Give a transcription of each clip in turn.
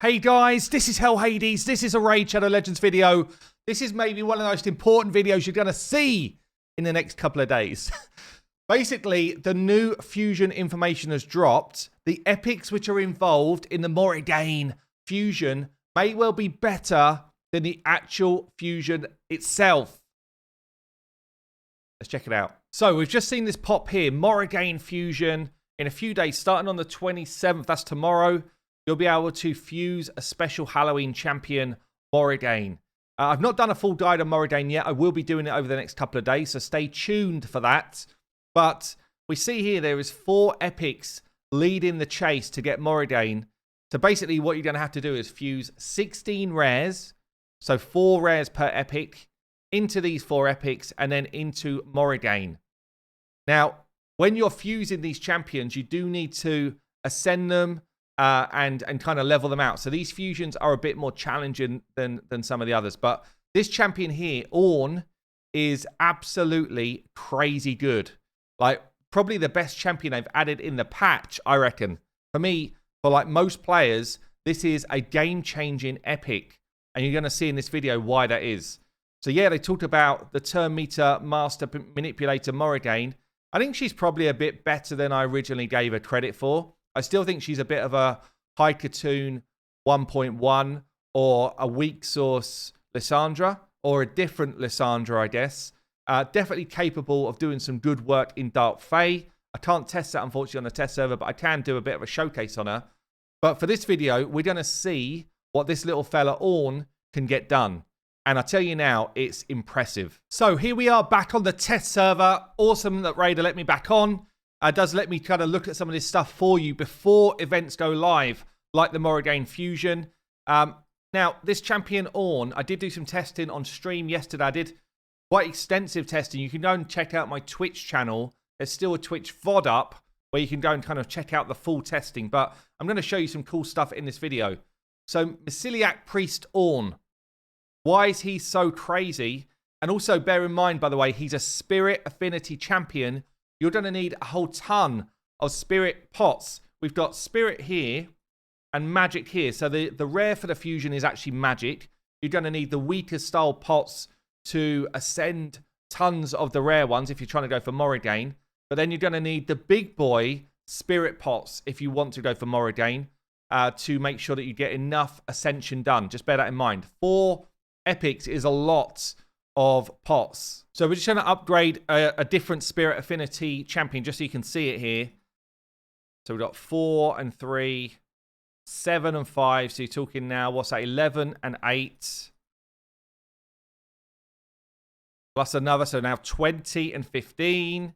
Hey guys, this is Hell Hades. This is a Raid Shadow Legends video. This is maybe one of the most important videos you're going to see in the next couple of days. Basically, the new fusion information has dropped. The epics which are involved in the Morrigaine fusion may well be better than the actual fusion itself. Let's check it out. So we've just seen this pop here, Morrigaine fusion. In a few days, starting on the 27th, that's tomorrow, you'll be able to fuse a special Halloween champion, Morrigaine. I've not done a full guide on Morrigaine yet. I will be doing it over the next couple of days, so stay tuned for that. But we see here there is 4 epics leading the chase to get Morrigaine. So basically what you're going to have to do is fuse 16 rares, so 4 rares per epic, into these 4 epics and then into Morrigaine. Now, when you're fusing these champions, you do need to ascend them and kind of level them out. So these fusions are a bit more challenging than some of the others. But this champion here, ORN, is absolutely crazy good. Like, probably the best champion they've added in the patch, I reckon. For me, for like most players, this is a game-changing epic. And you're going to see in this video why that is. So yeah, they talked about the turn meter master manipulator Morrigaine. I think she's probably a bit better than I originally gave her credit for. I still think she's a bit of a high cartoon 1.1 or a weak source Lissandra or a different Lissandra, I guess. Definitely capable of doing some good work in Dark Fae. I can't test that, unfortunately, on the test server, but I can do a bit of a showcase on her. But for this video, we're going to see what this little fella ORN can get done. And I tell you now, it's impressive. So here we are back on the test server. Awesome that Raider let me back on. Does let me kind of look at some of this stuff for you before events go live, like the Morrigaine fusion. Now, this champion ORN, I did do some testing on stream yesterday. I did quite extensive testing. You can go and check out my Twitch channel. There's still a Twitch VOD up where you can go and kind of check out the full testing. But I'm going to show you some cool stuff in this video. So, MYCILIAC Priest ORN. Why is he so crazy? And also bear in mind, by the way, he's a Spirit Affinity champion. You're going to need a whole ton of Spirit pots. We've got Spirit here and Magic here. So the rare for the fusion is actually Magic. You're going to need the weaker style pots to ascend tons of the rare ones if you're trying to go for Morrigaine. But then you're going to need the big boy Spirit pots if you want to go for Morrigaine to make sure that you get enough ascension done. Just bear that in mind. 4 epics is a lot of pots. So we're just going to upgrade a different Spirit Affinity champion just so you can see it here. So we've got 4 and 3, 7 and 5. So you're talking now, what's that, 11 and 8. Plus another, so now 20 and 15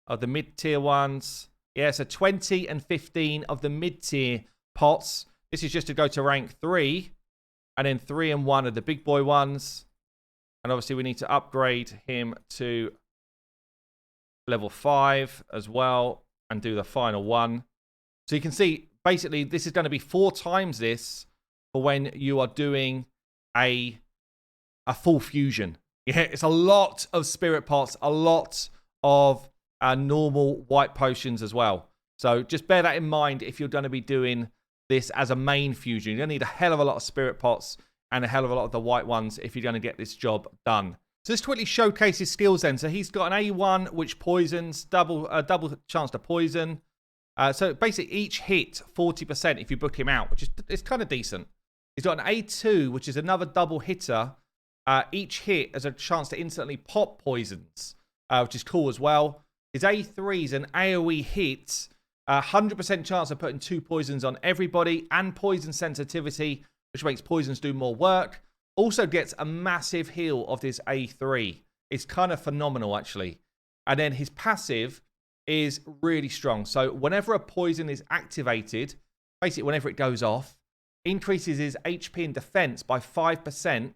of the mid-tier ones. Yeah, so 20 and 15 of the mid-tier pots. This is just to go to rank 3. And then 3 and 1 of the big boy ones. And obviously we need to upgrade him to level 5 as well. And do the final one. So you can see, basically, this is going to be 4 times this for when you are doing a full fusion. Yeah, it's a lot of spirit pots. A lot of normal white potions as well. So just bear that in mind if you're going to be doing this as a main fusion. You're going to need a hell of a lot of spirit pots and a hell of a lot of the white ones if you're going to get this job done. So this quickly showcases skills then. So he's got an A1 which poisons, double chance to poison. So basically each hit 40% if you book him out, which is it's kind of decent. He's got an A2 which is another double hitter. Each hit has a chance to instantly pop poisons, which is cool as well. His A3 is an AoE hit. 100% chance of putting 2 poisons on everybody and poison sensitivity, which makes poisons do more work. Also gets a massive heal of this A3. It's kind of phenomenal, actually. And then his passive is really strong. So whenever a poison is activated, basically whenever it goes off, increases his HP and defense by 5%.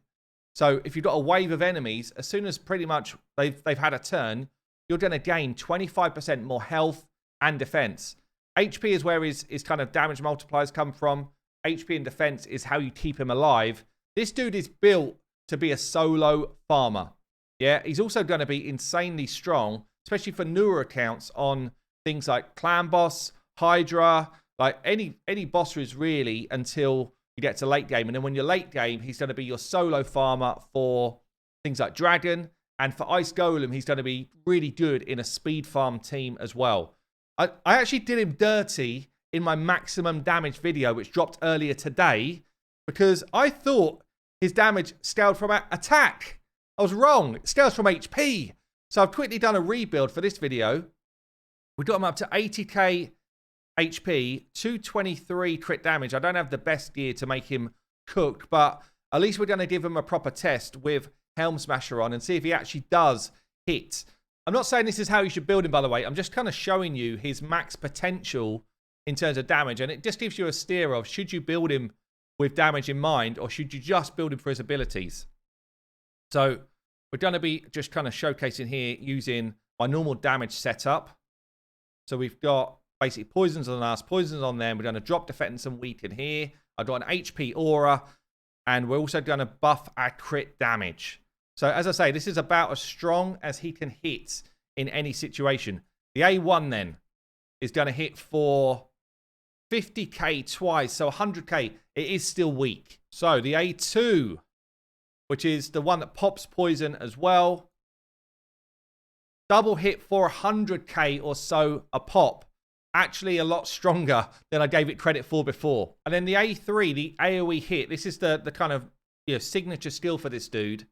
So if you've got a wave of enemies, as soon as pretty much they've had a turn, you're going to gain 25% more health and defense. HP is where his kind of damage multipliers come from. HP and defense is how you keep him alive. This dude is built to be a solo farmer. Yeah, he's also going to be insanely strong, especially for newer accounts on things like Clan Boss, Hydra, like any boss is really until you get to late game. And then when you're late game, he's going to be your solo farmer for things like Dragon. And for Ice Golem, he's going to be really good in a speed farm team as well. I actually did him dirty in my maximum damage video, which dropped earlier today, because I thought his damage scaled from attack. I was wrong. It scales from HP. So I've quickly done a rebuild for this video. We got him up to 80k HP, 223 crit damage. I don't have the best gear to make him cooked, but at least we're going to give him a proper test with Helm Smasher on and see if he actually does hit. I'm not saying this is how you should build him, by the way. I'm just kind of showing you his max potential in terms of damage, and it just gives you a steer of should you build him with damage in mind or should you just build him for his abilities. So we're going to be just kind of showcasing here using my normal damage setup. So we've got basically poisons on us, poisons on them. We're going to drop defense and weaken here. I've got an HP aura, and we're also going to buff our crit damage. So as I say, this is about as strong as he can hit in any situation. The A1 then is going to hit for 50k twice, so 100k. It is still weak. So the A2, which is the one that pops poison as well, double hit for 100k or so a pop. Actually a lot stronger than I gave it credit for before. And then the A3, the AoE hit. This is the kind of signature skill for this dude.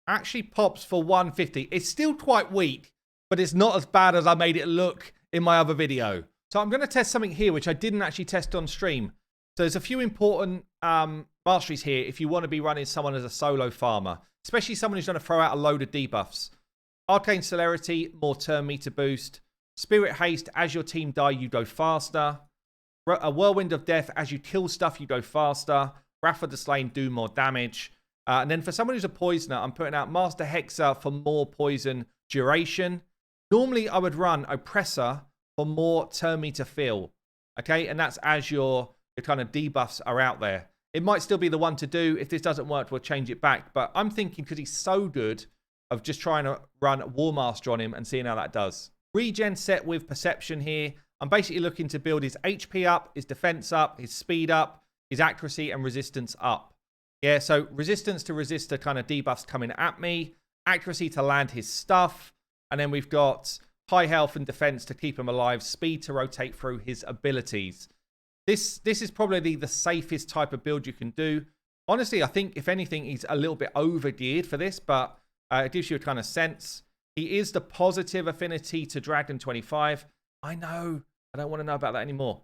Actually pops for 150. It's still quite weak, but it's not as bad as I made it look in my other video. So I'm going to test something here, which I didn't actually test on stream. So there's a few important masteries here if you want to be running someone as a solo farmer, especially someone who's going to throw out a load of debuffs. Arcane Celerity, more turn meter boost. Spirit Haste, as your team die, you go faster. A Whirlwind of Death, as you kill stuff, you go faster. Wrath of the Slain, do more damage. And then for someone who's a poisoner, I'm putting out Master Hexer for more poison duration. Normally, I would run Oppressor for more turn meter feel. Okay, and that's as your kind of debuffs are out there. It might still be the one to do. If this doesn't work, we'll change it back. But I'm thinking, because he's so good, of just trying to run War Master on him and seeing how that does. Regen set with Perception here. I'm basically looking to build his HP up, his defense up, his speed up, his accuracy and resistance up. Yeah, so resistance to resist the kind of debuffs coming at me, accuracy to land his stuff, and then we've got high health and defense to keep him alive, speed to rotate through his abilities. This is probably the safest type of build you can do. Honestly, I think if anything, he's a little bit over geared for this, but it gives you a kind of sense. He is the positive affinity to Dragon 25. I know. I don't want to know about that anymore.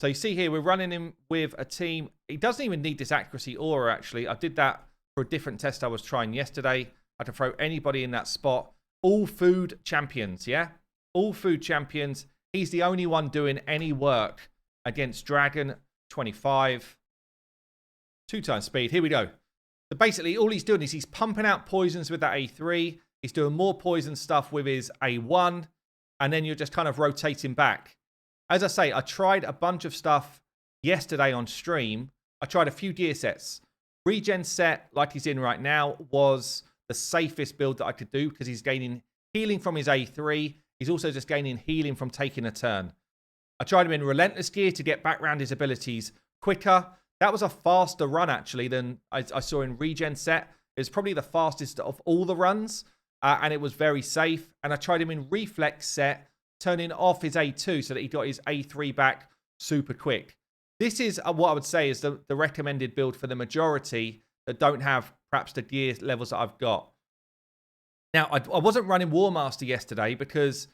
So you see here, we're running him with a team. He doesn't even need this accuracy aura, actually. I did that for a different test I was trying yesterday. I can throw anybody in that spot. All food champions, yeah? All food champions. He's the only one doing any work against Dragon 25. 2 times speed. Here we go. So basically, all he's doing is he's pumping out poisons with that A3. He's doing more poison stuff with his A1. And then you're just kind of rotating back. As I say, I tried a bunch of stuff yesterday on stream. I tried a few gear sets. Regen set, like he's in right now, was the safest build that I could do because he's gaining healing from his A3. He's also just gaining healing from taking a turn. I tried him in Relentless gear to get back around his abilities quicker. That was a faster run, actually, than I saw in Regen set. It was probably the fastest of all the runs, and it was very safe. And I tried him in Reflex set, turning off his A2 so that he got his A3 back super quick. This is what I would say is the recommended build for the majority that don't have perhaps the gear levels that I've got. Now, I wasn't running War Master yesterday because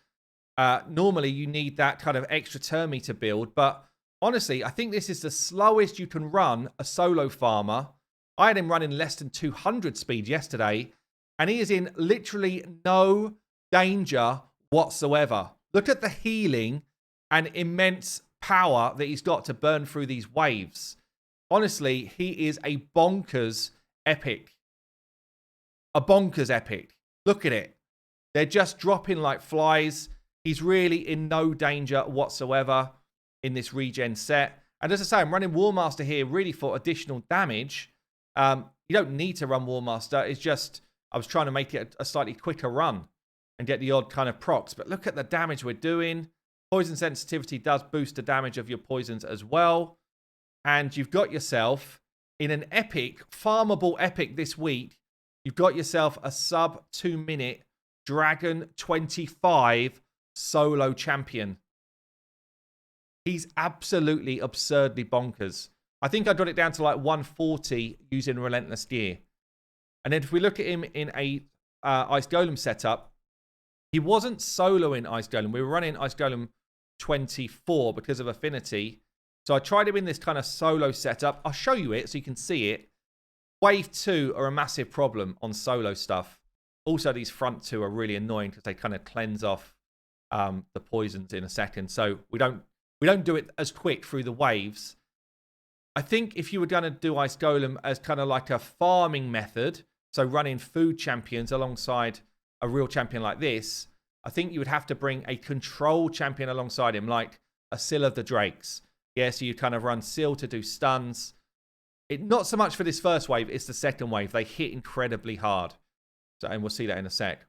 normally you need that kind of extra turn meter build, but honestly, I think this is the slowest you can run a solo farmer. I had him running less than 200 speed yesterday, and he is in literally no danger whatsoever. Look at the healing and immense power that he's got to burn through these waves. Honestly, he is a bonkers epic. A bonkers epic. Look at it. They're just dropping like flies. He's really in no danger whatsoever in this regen set. And as I say, I'm running War Master here really for additional damage. You don't need to run War Master. It's just I was trying to make it a slightly quicker run and get the odd kind of procs. But look at the damage we're doing. Poison sensitivity does boost the damage of your poisons as well. And you've got yourself, in an epic, farmable epic this week, you've got yourself a sub 2 minute Dragon 25 solo champion. He's absolutely absurdly bonkers. I think I got it down to like 140 using Relentless Gear. And then if we look at him in a Ice Golem setup, he wasn't soloing Ice Golem. We were running Ice Golem 24 because of affinity. So I tried him in this kind of solo setup. I'll show you it so you can see it. Wave 2 are a massive problem on solo stuff. Also, these front 2 are really annoying because they kind of cleanse off the poisons in a second. So we don't do it as quick through the waves. I think if you were going to do Ice Golem as kind of like a farming method, so running food champions alongside a real champion like this, I think you would have to bring a control champion alongside him, like a Seal of the Drakes. Yeah, so you kind of run Seal to do stuns. Not so much for this first wave, it's the second wave. They hit incredibly hard. So, and we'll see that in a sec.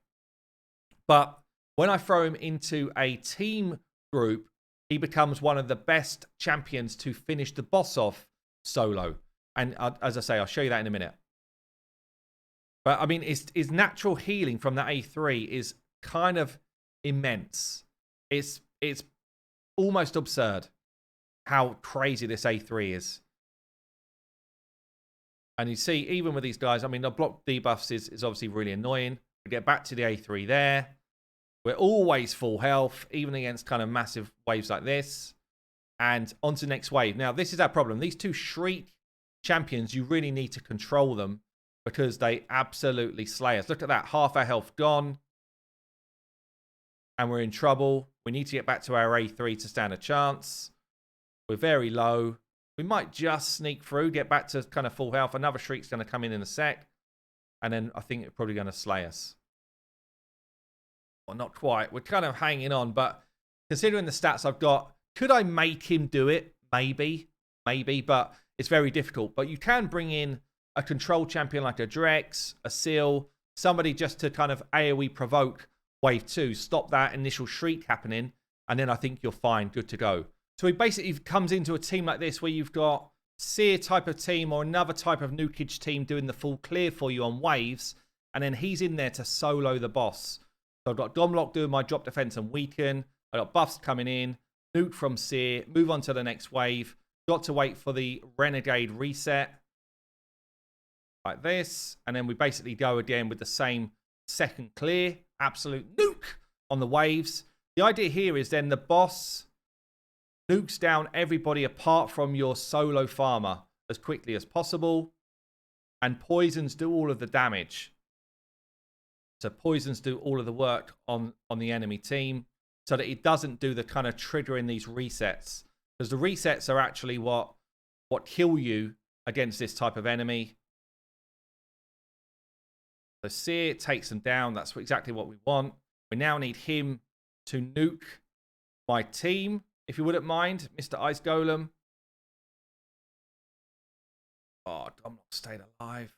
But when I throw him into a team group, he becomes one of the best champions to finish the boss off solo. And as I say, I'll show you that in a minute. But I mean, his natural healing from that A3 is kind of immense. It's almost absurd how crazy this A3 is. And you see, even with these guys, I mean, the block debuffs is obviously really annoying. We get back to the A3 there. We're always full health, even against kind of massive waves like this. And on to the next wave. Now, this is our problem. These two Shriek champions, you really need to control them because they absolutely slay us. Look at that. Half our health gone. And we're in trouble. We need to get back to our A3 to stand a chance. We're very low. We might just sneak through, get back to kind of full health. Another Shriek's going to come in a sec. And then I think it's probably going to slay us. Well, not quite. We're kind of hanging on. But considering the stats I've got, could I make him do it? Maybe. Maybe. But it's very difficult. But you can bring in a control champion like a Drex, a Seal, somebody just to kind of AoE provoke wave 2. Stop that initial Shriek happening. And then I think you're fine. Good to go. So he basically comes into a team like this where you've got Seer type of team or another type of nukage team doing the full clear for you on waves. And then he's in there to solo the boss. So I've got Domlock doing my drop defense and weaken. I've got buffs coming in. Nuke from Seer. Move on to the next wave. Got to wait for the Renegade reset. Like this. And then we basically go again with the same second clear. Absolute nuke on the waves. The idea here is then the boss nukes down everybody apart from your solo farmer as quickly as possible. And poisons do all of the damage. So poisons do all of the work on the enemy team so that it doesn't do the kind of triggering these resets. Because the resets are actually what kill you against this type of enemy. So Seer takes them down. That's exactly what we want. We now need him to nuke my team, if you wouldn't mind, Mr. Ice Golem. Oh, I'm not staying alive.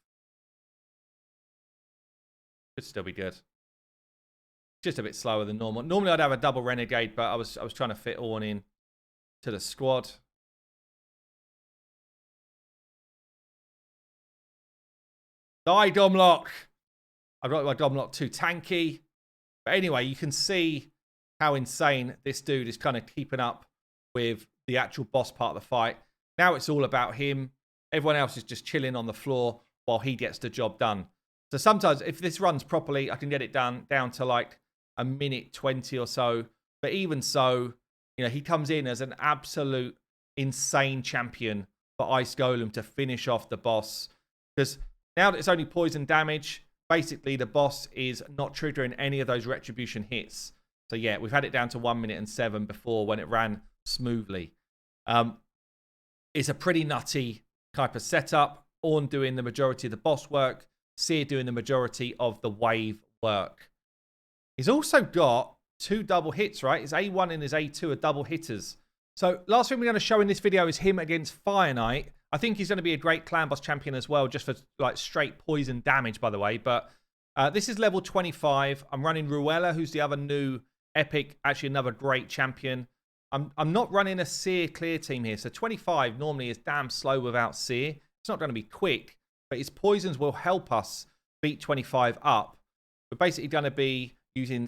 Could still be good. Just a bit slower than normal. Normally I'd have a double Renegade, but I was trying to fit ORN in to the squad. Die, Domlock. I've got my Domlock too tanky. But anyway, you can see how insane this dude is kind of keeping up with the actual boss part of the fight. Now it's all about him. Everyone else is just chilling on the floor while he gets the job done. So sometimes if this runs properly, I can get it done down to like a minute 20 or so. But even so, you know, he comes in as an absolute insane champion for Ice Golem to finish off the boss. Because now that it's only poison damage, basically the boss is not triggering any of those retribution hits. So yeah, we've had it down to 1 minute and 7 before when it ran smoothly. It's a pretty nutty type of setup. ORN doing the majority of the boss work. Seer doing the majority of the wave work. He's also got 2 double hits, right? His A1 and his A2 are double hitters. So last thing we're going to show in this video is him against Fire Knight. I think he's going to be a great clan boss champion as well, just for like straight poison damage, by the way. But this is level 25. I'm running Ruella, who's the other new epic, actually another great champion. I'm not running a seer clear team here. So 25 normally is damn slow without seer. It's not going to be quick, but his poisons will help us beat 25 up. We're basically going to be using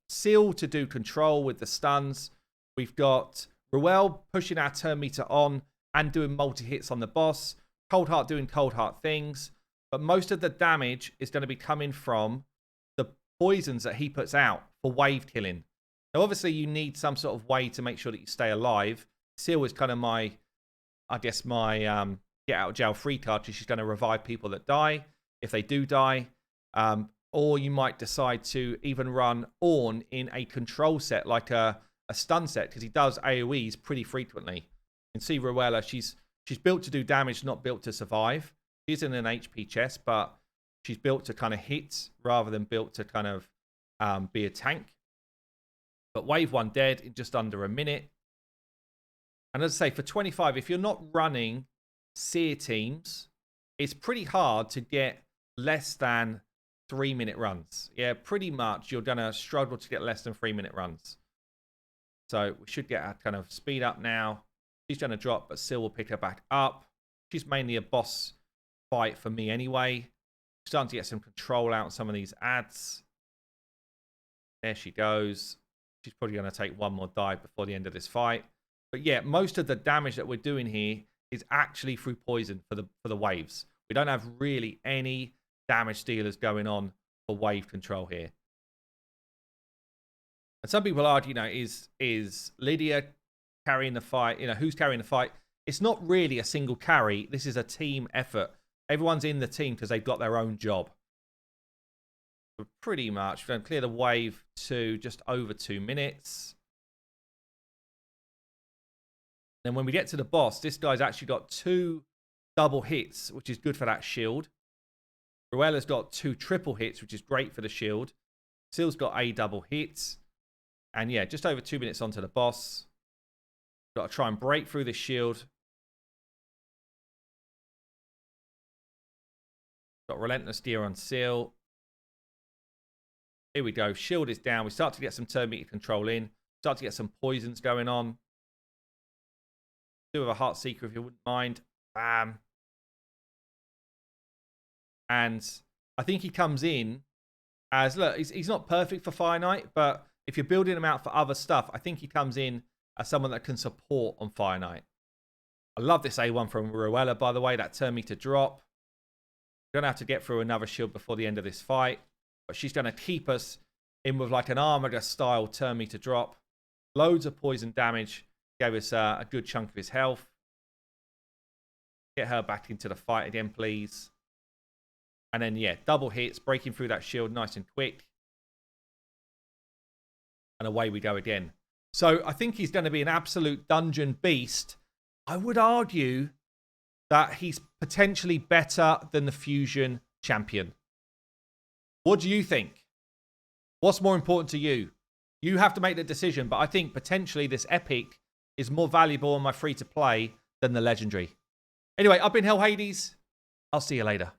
Seal to do control with the stuns. We've got Ruel pushing our turn meter on and doing multi-hits on the boss. Cold Heart doing Cold Heart things. But most of the damage is going to be coming from the poisons that he puts out for wave killing. Now, obviously, you need some sort of way to make sure that you stay alive. Seal is kind of my, I guess, my get out of jail free card. She's going to revive people that die, if they do die. Or you might decide to even run ORN in a control set, like a stun set, because he does AoEs pretty frequently. You can see Ruella, she's built to do damage, not built to survive. She's in an HP chest, but she's built to kind of hit rather than built to kind of be a tank. But wave 1 dead in just under a minute. And as I say, for 25, if you're not running seer teams, it's pretty hard to get less than 3-minute runs. Yeah, pretty much you're going to struggle to get less than 3-minute runs. So we should get our kind of speed up now. She's going to drop, but Sil will pick her back up. She's mainly a boss fight for me anyway. Starting to get some control out on some of these ads. There she goes. She's probably going to take one more dive before the end of this fight. But yeah, most of the damage that we're doing here is actually through poison for the waves. We don't have really any damage dealers going on for wave control here. And some people argue, you know, is Lydia carrying the fight? You know, who's carrying the fight? It's not really a single carry. This is a team effort. Everyone's in the team because they've got their own job. But pretty much, we're going to clear the wave to just over 2 minutes. Then when we get to the boss, this guy's actually got 2 double hits, which is good for that shield. Ruella's got 2 triple hits, which is great for the shield. Seal's got a double hit. And yeah, just over 2 minutes onto the boss. Got to try and break through the shield. Got Relentless Deer on Seal. Here we go. Shield is down. We start to get some turn meter control in. Start to get some poisons going on. Do have a Heart Seeker if you wouldn't mind. Bam. And I think he comes in as, look, he's not perfect for Fire Knight, but if you're building him out for other stuff, I think he comes in as someone that can support on Fire Knight. I love this A1 from Ruella, by the way, that turn meter drop. We're going to have to get through another shield before the end of this fight. But she's going to keep us in with like an Armager style turn meter drop. Loads of poison damage. Gave us a good chunk of his health. Get her back into the fight again, please. And then, yeah, double hits, breaking through that shield nice and quick. And away we go again. So I think he's going to be an absolute dungeon beast. I would argue that he's potentially better than the Fusion champion. What do you think? What's more important to you? You have to make the decision, but I think potentially this epic is more valuable on my free-to-play than the legendary. Anyway, I've been Hell Hades. I'll see you later.